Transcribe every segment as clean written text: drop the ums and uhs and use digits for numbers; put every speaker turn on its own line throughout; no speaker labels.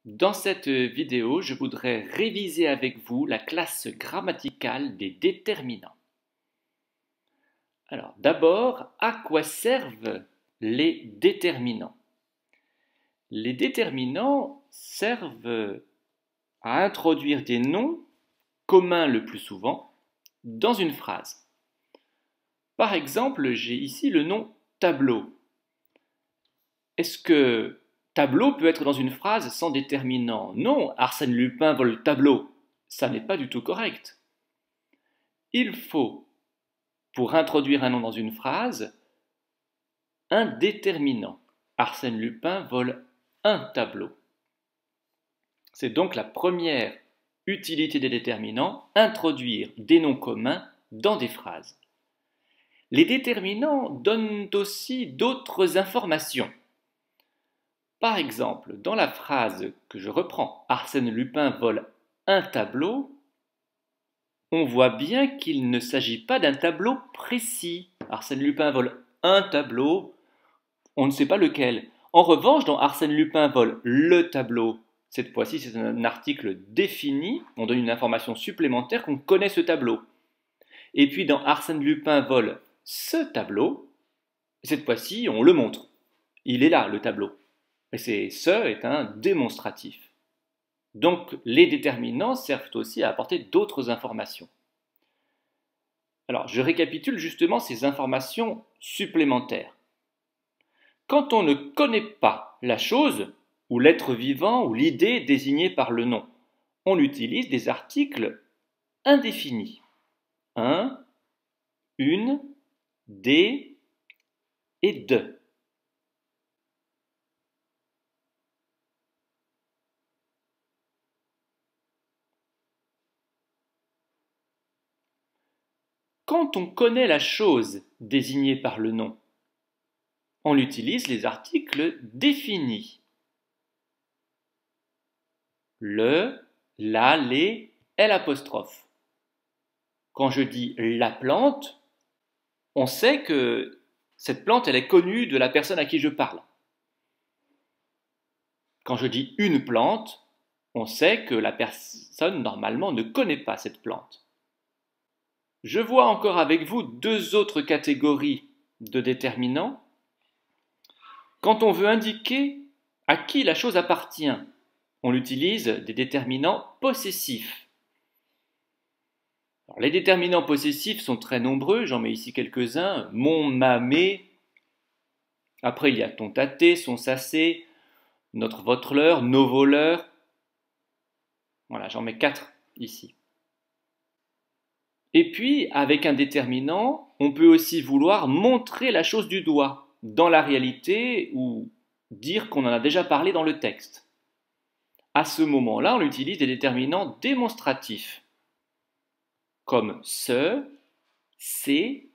Dans cette vidéo, je voudrais réviser avec vous la classe grammaticale des déterminants. Alors, d'abord, à quoi servent les déterminants? Les déterminants servent à introduire des noms communs le plus souvent dans une phrase. Par exemple, j'ai ici le nom tableau. Est-ce que tableau peut être dans une phrase sans déterminant? Non, Arsène Lupin vole le tableau. Ça n'est pas du tout correct. Il faut, pour introduire un nom dans une phrase, un déterminant. Arsène Lupin vole un tableau. C'est donc la première utilité des déterminants, introduire des noms communs dans des phrases. Les déterminants donnent aussi d'autres informations. Par exemple, dans la phrase que je reprends, Arsène Lupin vole un tableau, on voit bien qu'il ne s'agit pas d'un tableau précis. Arsène Lupin vole un tableau, on ne sait pas lequel. En revanche, dans Arsène Lupin vole le tableau, cette fois-ci c'est un article défini, on donne une information supplémentaire qu'on connaît ce tableau. Et puis dans Arsène Lupin vole ce tableau, cette fois-ci on le montre. Il est là, le tableau. Et ce est un démonstratif. Donc les déterminants servent aussi à apporter d'autres informations. Alors je récapitule justement ces informations supplémentaires. Quand on ne connaît pas la chose, ou l'être vivant, ou l'idée désignée par le nom, on utilise des articles indéfinis. Un, une, des et de. Quand on connaît la chose désignée par le nom, on utilise les articles définis. Le, la, les, l'apostrophe. Quand je dis la plante, on sait que cette plante, elle est connue de la personne à qui je parle. Quand je dis une plante, on sait que la personne, normalement, ne connaît pas cette plante. Je vois encore avec vous deux autres catégories de déterminants. Quand on veut indiquer à qui la chose appartient, on utilise des déterminants possessifs. Alors, les déterminants possessifs sont très nombreux, j'en mets ici quelques-uns. Mon, ma, mes. Après, il y a ton, ta, tes, son, sa, ses, notre, votre, leur, nos, vos, leurs. Voilà, j'en mets 4 ici. Et puis, avec un déterminant, on peut aussi vouloir montrer la chose du doigt dans la réalité ou dire qu'on en a déjà parlé dans le texte. À ce moment-là, on utilise des déterminants démonstratifs, comme ce, c'est,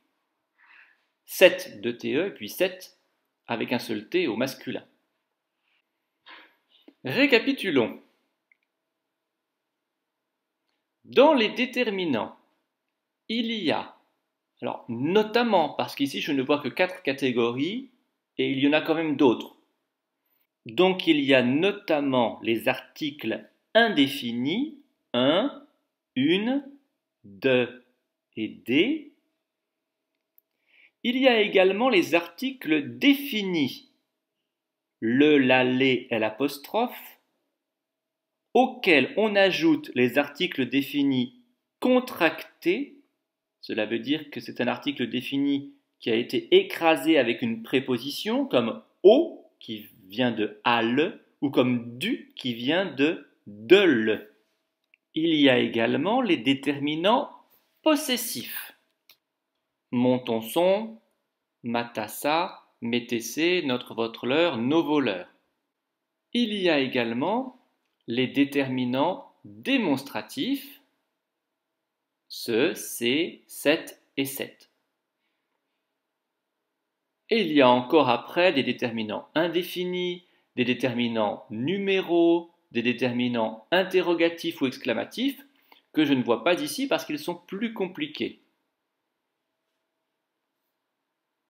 cette de te, et puis cette avec un seul t au masculin. Récapitulons. Dans les déterminants, il y a, alors notamment parce qu'ici je ne vois que 4 catégories et il y en a quand même d'autres. Donc il y a notamment les articles indéfinis, un, une, de et des. Il y a également les articles définis, le, la, les, l'apostrophe, auxquels on ajoute les articles définis contractés. Cela veut dire que c'est un article défini qui a été écrasé avec une préposition comme au qui vient de al ou comme du qui vient de le. Il y a également les déterminants possessifs. Mon, ton, son, ma, ta, sa, mes, tes, ses, notre, votre, leur, nos, vos, leurs. Il y a également les déterminants démonstratifs, ce, c'est, cette et cette. Et il y a encore après des déterminants indéfinis, des déterminants numéraux, des déterminants interrogatifs ou exclamatifs que je ne vois pas ici parce qu'ils sont plus compliqués.